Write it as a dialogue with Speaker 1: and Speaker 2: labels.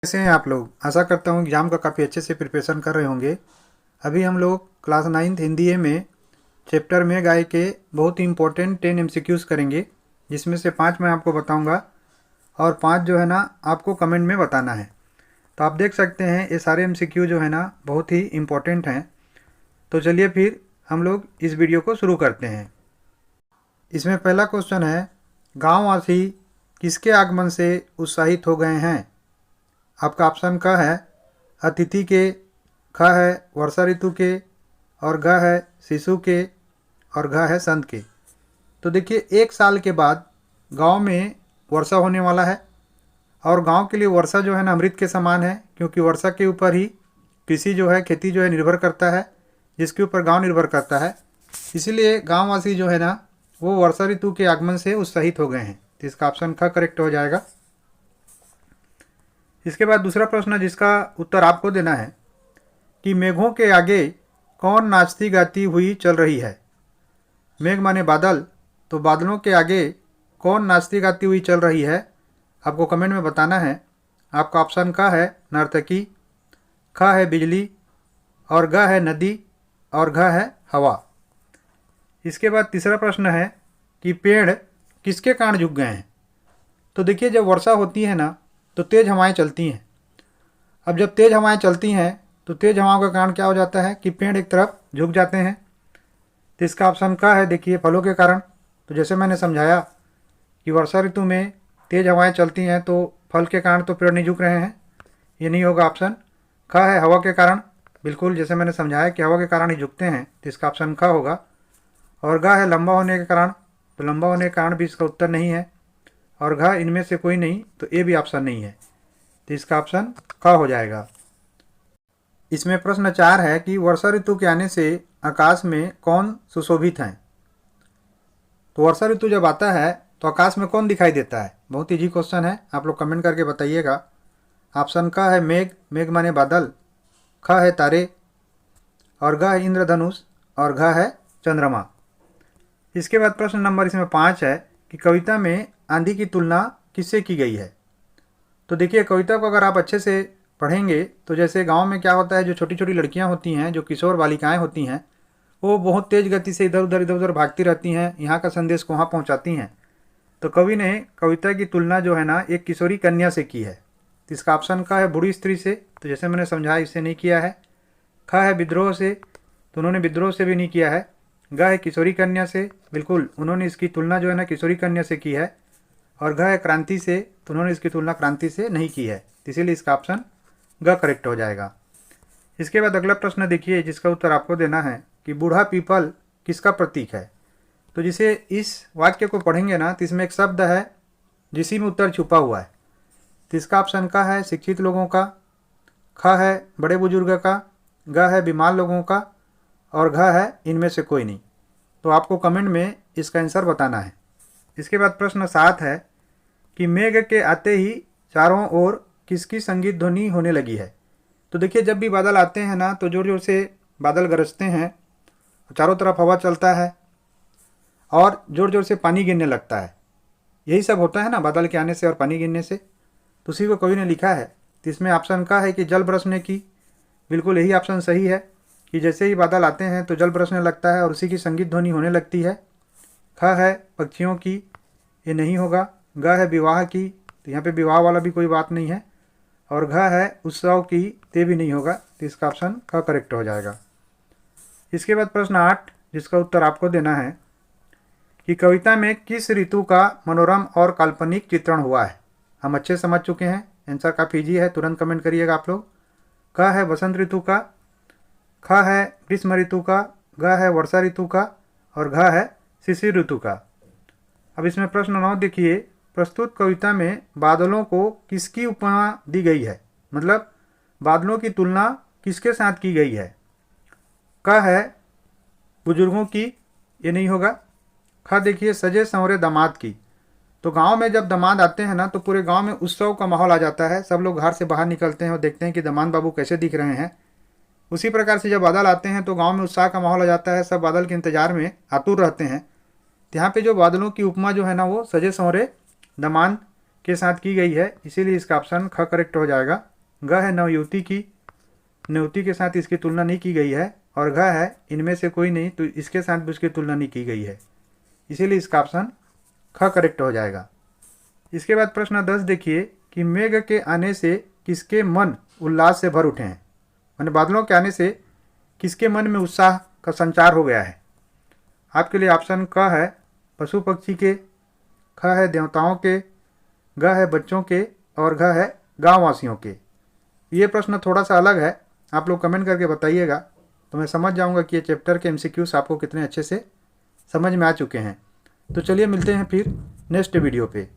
Speaker 1: कैसे हैं आप लोग। आशा करता हूँ एग्ज़ाम का काफ़ी अच्छे से प्रिपरेशन कर रहे होंगे। अभी हम लोग क्लास 9th हिंदी ए में चैप्टर में गाय के बहुत ही इंपॉर्टेंट 10 MCQs करेंगे, जिसमें से 5 मैं आपको बताऊंगा और 5 जो है ना आपको कमेंट में बताना है। तो आप देख सकते हैं ये सारे MCQ जो है ना बहुत ही इम्पोर्टेंट हैं। तो चलिए फिर हम लोग इस वीडियो को शुरू करते हैं। इसमें पहला क्वेश्चन है, गाँववासी किसके आगमन से उत्साहित हो गए हैं। आपका ऑप्शन क है अतिथि के, ख है वर्षा ऋतु के, और घ है शिशु के, और घ है संत के। तो देखिए, एक साल के बाद गांव में वर्षा होने वाला है और गांव के लिए वर्षा जो है ना अमृत के समान है, क्योंकि वर्षा के ऊपर ही कृषि जो है, खेती जो है निर्भर करता है, जिसके ऊपर गांव निर्भर करता है। इसीलिए गांववासी जो है ना वो वर्षा ऋतु के आगमन से उत्साहित हो गए हैं। तो इसका ऑप्शन ख करेक्ट हो जाएगा। इसके बाद दूसरा प्रश्न जिसका उत्तर आपको देना है कि मेघों के आगे कौन नाचती गाती हुई चल रही है। मेघ माने बादल, तो बादलों के आगे कौन नाचती गाती हुई चल रही है, आपको कमेंट में बताना है। आपका ऑप्शन क है नर्तकी, ख है बिजली, और ग है नदी, और घ है हवा। इसके बाद तीसरा प्रश्न है कि पेड़ किसके कारण झुक गए हैं। तो देखिए, जब वर्षा होती है ना तो तेज़ हवाएं चलती हैं। अब जब तेज़ हवाएं चलती हैं तो तेज़ हवाओं का कारण क्या हो जाता है कि पेड़ एक तरफ झुक जाते हैं। तो इसका ऑप्शन का है, देखिए, फलों के कारण। तो जैसे मैंने समझाया कि वर्षा ऋतु में तेज़ हवाएं चलती हैं तो फल के कारण तो पेड़ नहीं झुक रहे हैं, ये नहीं होगा। ऑप्शन ख है हवा के कारण। बिल्कुल जैसे मैंने समझाया कि हवा के कारण ही झुकते हैं, तो इसका ऑप्शन ख होगा। और घ है लंबा होने के कारण, तो लंबा होने के कारण भी इसका उत्तर नहीं है। और घ इनमें से कोई नहीं, तो ए भी ऑप्शन नहीं है। तो इसका ऑप्शन ख हो जाएगा। इसमें प्रश्न 4 है कि वर्षा ऋतु के आने से आकाश में कौन सुशोभित हैं। तो वर्षा ऋतु जब आता है तो आकाश में कौन दिखाई देता है। बहुत इजी क्वेश्चन है, आप लोग कमेंट करके बताइएगा। ऑप्शन क है मेघ, मेघ माने बादल, ख है तारे, और घ है इंद्रधनुष, और घ है चंद्रमा। इसके बाद प्रश्न नंबर इसमें 5 है कि कविता में आंधी की तुलना किससे की गई है। तो देखिए, कविता को अगर आप अच्छे से पढ़ेंगे तो जैसे गांव में क्या होता है, जो छोटी छोटी लड़कियां होती हैं, जो किशोर बालिकाएं होती हैं, वो बहुत तेज़ गति से इधर उधर भागती रहती हैं, यहाँ का संदेश को वहाँ पहुँचाती हैं। तो कवि ने कविता की तुलना जो है ना एक किशोरी कन्या से की है। तो इसका ऑप्शन का है बूढ़ी स्त्री से। तो जैसे मैंने समझाया, इससे नहीं किया है। ख है विद्रोह से, तो उन्होंने विद्रोह से भी नहीं किया है। ग है किशोरी कन्या से, बिल्कुल उन्होंने इसकी तुलना जो है ना किशोरी कन्या से की है। और घ है क्रांति से, तो उन्होंने इसकी तुलना क्रांति से नहीं की है। इसीलिए इसका ऑप्शन ग करेक्ट हो जाएगा। इसके बाद अगला प्रश्न देखिए, जिसका उत्तर आपको देना है कि बूढ़ा पीपल किसका प्रतीक है। तो जिसे इस वाक्य को पढ़ेंगे ना तो इसमें एक शब्द है जिसी में उत्तर छुपा हुआ है। तो इसका ऑप्शन का है शिक्षित लोगों का, ख है बड़े बुजुर्ग का, ग है बीमार लोगों का, और घ है इनमें से कोई नहीं। तो आपको कमेंट में इसका आंसर बताना है। इसके बाद प्रश्न 7 है कि मेघ के आते ही चारों ओर किसकी संगीत ध्वनि होने लगी है। तो देखिए, जब भी बादल आते हैं ना तो जोर जोर से बादल गरजते हैं, चारों तरफ हवा चलता है और जोर जोर से पानी गिरने लगता है। यही सब होता है ना बादल के आने से और पानी गिरने से। तो उसी को कवि ने लिखा है। तो इसमें ऑप्शन का है कि जल बरसने की। बिल्कुल यही ऑप्शन सही है कि जैसे ही बादल आते हैं तो जल बरसने लगता है और उसी की संगीत ध्वनि होने लगती है। ख है पक्षियों की, ये नहीं होगा। ग है विवाह की, तो यहाँ पे विवाह वाला भी कोई बात नहीं है। और घ है उत्सव की, ते भी नहीं होगा। तो इसका ऑप्शन ख करेक्ट हो जाएगा। इसके बाद प्रश्न 8, जिसका उत्तर आपको देना है कि कविता में किस ऋतु का मनोरम और काल्पनिक चित्रण हुआ है। हम अच्छे समझ चुके हैं, आंसर काफ़ी ईजी है, तुरंत कमेंट करिएगा आप लोग। क है बसंत ऋतु का, ख है ग्रीष्म ऋतु का, घ है वर्षा ऋतु का, और घ है शिशिर ऋतु का। अब इसमें प्रश्न 9 देखिए, प्रस्तुत कविता में बादलों को किसकी उपमा दी गई है, मतलब बादलों की तुलना किसके साथ की गई है। क है बुजुर्गों की, ये नहीं होगा। ख देखिए सजे संवरे दामाद की। तो गांव में जब दामाद आते हैं ना तो पूरे गांव में उत्सव का माहौल आ जाता है, सब लोग घर से बाहर निकलते हैं और देखते हैं कि दामाद बाबू कैसे दिख रहे हैं। उसी प्रकार से जब बादल आते हैं तो गांव में उत्साह का माहौल आ जाता है, सब बादल के इंतजार में आतुर रहते हैं। यहाँ पे जो बादलों की उपमा जो है ना वो सजे संवरे दामाद के साथ की गई है, इसीलिए इसका ऑप्शन ख करेक्ट हो जाएगा। ग है नवयुवती की, नवयुवती के साथ इसकी तुलना नहीं की गई है, और घ है इनमें से कोई नहीं, तो इसके साथ भी उसकी तुलना नहीं की गई है, इसीलिए इसका ऑप्शन ख करेक्ट हो जाएगा। इसके बाद प्रश्न 10 देखिए कि मेघ के आने से किसके मन उल्लास से भर उठे हैं। माने बादलों के आने से किसके मन में उत्साह का संचार हो गया है। आपके लिए ऑप्शन क है पशु पक्षी के, ख है देवताओं के, ग है बच्चों के, और घ है गाँव वासियों के। ये प्रश्न थोड़ा सा अलग है, आप लोग कमेंट करके बताइएगा, तो मैं समझ जाऊंगा कि ये चैप्टर के MCQs आपको कितने अच्छे से समझ में आ चुके हैं। तो चलिए मिलते हैं फिर नेक्स्ट वीडियो पे।